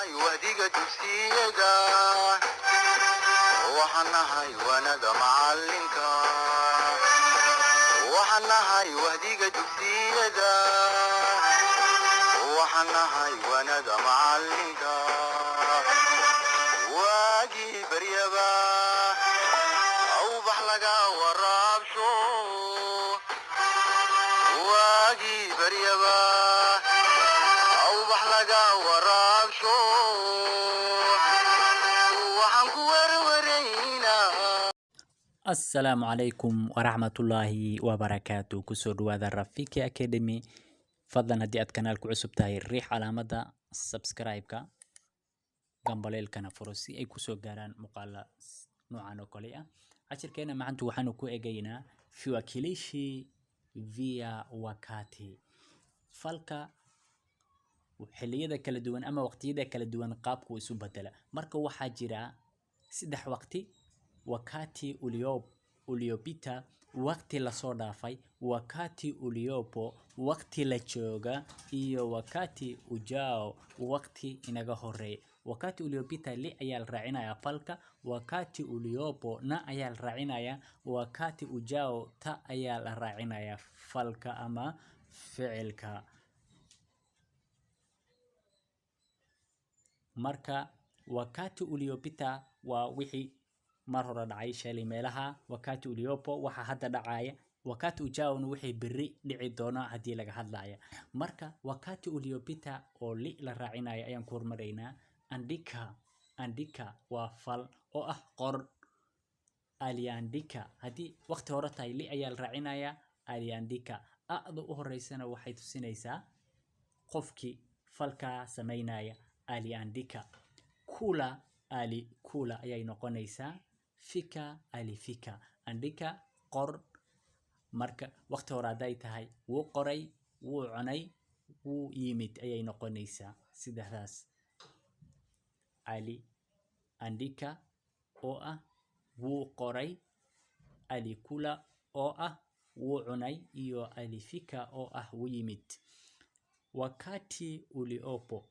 يوديك تسيدا وحنا وانا معلمك وحنا يوديك تسيدا وحنا وانا معلمك واجي بريبا او بحلقا ورابشو واجي بريبا او بحلقا ورابشو السلام عليكم ورحمة الله وبركاته. كسر هذا الرفيق أكاديمي. فضلا هدي أتكنالكو عصب تاي الريح على مدى سبسكرايب كا جنباليل كان فرسي أي كسر جاران مقالة نوعا نقولية. عشر كينا ما عنتو وحنو إجينا في وكيليشي فيا وكاتي فالكا وحلية كلا دوان أما وقتية كلا دوان قابكو يسوبتلا مركو وحاجرا سدح وقتي wakati uliopita wakati la soo dhaafay wakati uliopo wakati la jooga iyo wakati ujao wakati inaga horeey wakati uliopita li ayaa la raacinaya falka wakati uliopo na ayaa la raacinaya wakati ujao ta ayaa la raacinaya falka ama ficilka marka wakati uliopita waa wixii mar hore dhacay shalay meelaha wakati uliopo waxa hadda dhacaya wakati ujao wixii biri dhici doona hadii laga hadlayo marka wakati uliopita oo li la raacinaya ayaan ku hormareynaa andika waa fal oo ah qor aliandika hadii waqti hore tahay li ayaa la raacinaya aliandika aadu u horeysana waxay tusinaysaa qofkii falka sameynaya aliandika kula ayay noqonaysaa fika alifika andika qor marka waqti hore haday tahay wuu qoray wuu cunay wuu yimid ayay noqonaysaa sidaas ali andika oo ah wuu qoray alikula oo ah wuu cunay iyo alifika oo ah wuu yimid wakati uliopo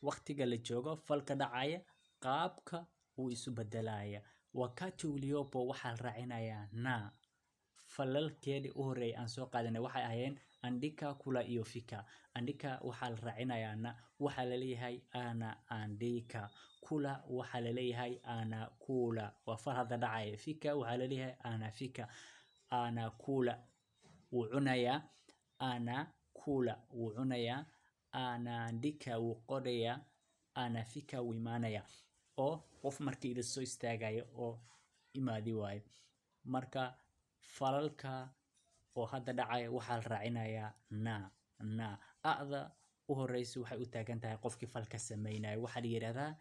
waqtiga la joogo falka dhacaya qaabka uu isu bedelaya wakati uliopo waxa la raacinaya na falalkeedii u horeeyay aan soo qaadanay waxay ahaayeen andika kula iyo fika andika waxa la raacinaya na waxa la leeyahay ana andika kula waxa la leeyahay ana kula waa fal hada dhacaya fika waxa la leeyahay ana fika ana kula wuu cunaya ana kula wuu cunaya ana andika wuu qoraya ana fika wuu imaanaya oo qof markii ila soo istaagayo oo imaadi waayo marka falalka oo hadda dhacay waxa la raacinaya na aada u horeysa waxay u taagan tahay qofkii falka sameynay waxa la yiraahdaa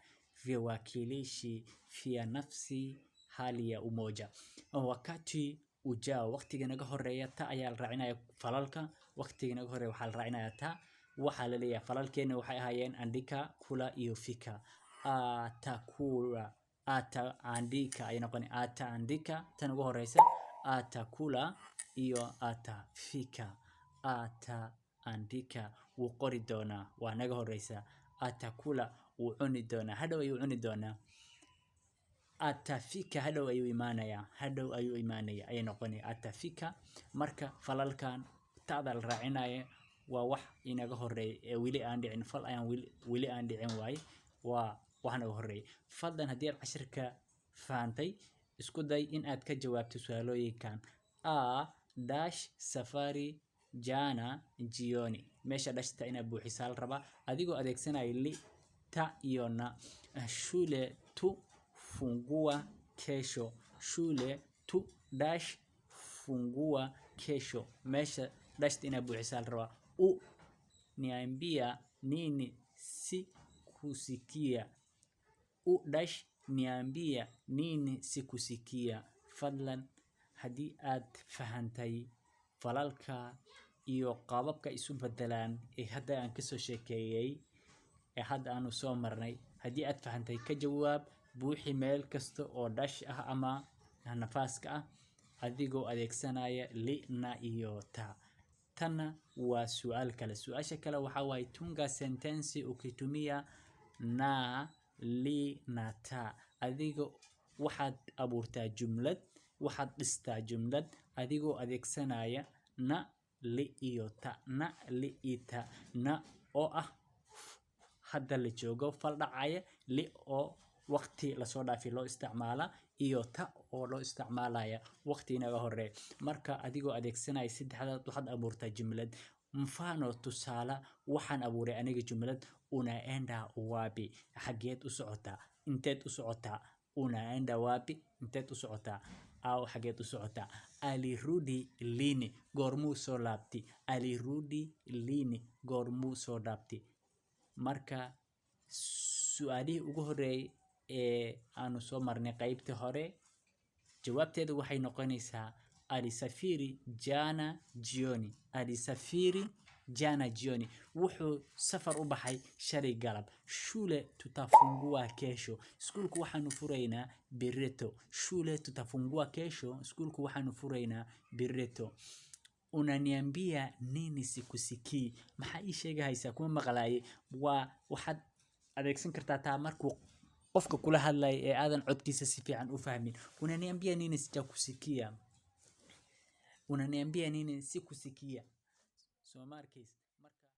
viwakilishi fi nafsi hali ya umoja wakati ujao waqtiga naga horeeya ta ayaa la raacinaya falalka waqtiga naga horeeya waxa la raacinaya ta waxa la leeyahay falalkeena waxay ahaayeen andika kula iyo fika atakula ata andika ay noqon ata andika tan ugu horeysa atakula iyo atafika ata andika wuu qori doona waa naga horeysa atakula wuu cuni doona hadhow ayuu cuni doona atafika hadhow ayuu imaanaya ay noqon atafika marka falalkan taada la raacinaya waa wax inaga horeey ee wili aan dhicin fal ayaan wili aan dhicin waay waa waxna horeey fadlan hadii aad cashirka faantay isku day in aad ka jawaabto su'aalooyinkan dash safari jana jioni meesha dashta ina buuxisaal raba adigoo adeegsanaya li ta iyo na shule tu fungua kesho shule tu dash fungua kesho meesha dashta ina buuxisaal raba niambia nini sikusikia dash niambia nini sikusikia fadlan hadii aad fahantay falalka iyo qaababka isu bedelaan ee hadda aan ka soo sheekeeyay ee hadda aanu soo marnay hadii aad fahantay ka jawaab buuxi meel kasta oo dash ah ama nafaaska ah adigoo adeegsanaya li na iyo ta tana waa su'aal kale. Su'aasha kale waxaa waaye tunga sentensi ukitumia na, li, na, ta. Adigo waxaad abuurtaa jumlad, waxaad dhistaa jumlad adigoo adeegsanaya na, li iyo ta. Na, li iyo ta. Na oo ah hadda la joogo fal dhacaya, li oo waqti la soo dhaafi loo isticmaala iyo ta oo loo isticmaalaya waqti inaga hore. Marka adigoo adeegsanaya saddexdaad waxaad abuurtaa jumlad. Mfano tusaale waxaan abuuray aniga jumlad unaenda wapi, xageed u socotaa, inteed u socotaa. Unaenda wapi, inteed u socotaa, au xageed u socotaa. Alirudi lini, goormuu soo laabti. Alirudi lini, goormuu soo laabti. Marka su'aalihii ugu horeeyay ee aanu soo marnay qaybtii hore jawaabteedu waxay noqonaysaa alisafiri jana jioni. Alisafiri jana jioni, wuxuu safar u baxay shalay galab. Shule tutafungua kesho, iskuulku waxaanu furaynaa birito. Shule tutafungua kesho, iskuulku waxaanu furaynaa birito. Unaniambia nini sikusikii, maxaa ii sheegaysaa kuma maqlaayay. Waxaad adeegsan kartaa taa markuu qofka kula hadlay ee aadan codkiisa si fiican u fahmin. Unaniambia nini sijakusikia. Unaniambia nini sikusikia. Soo markays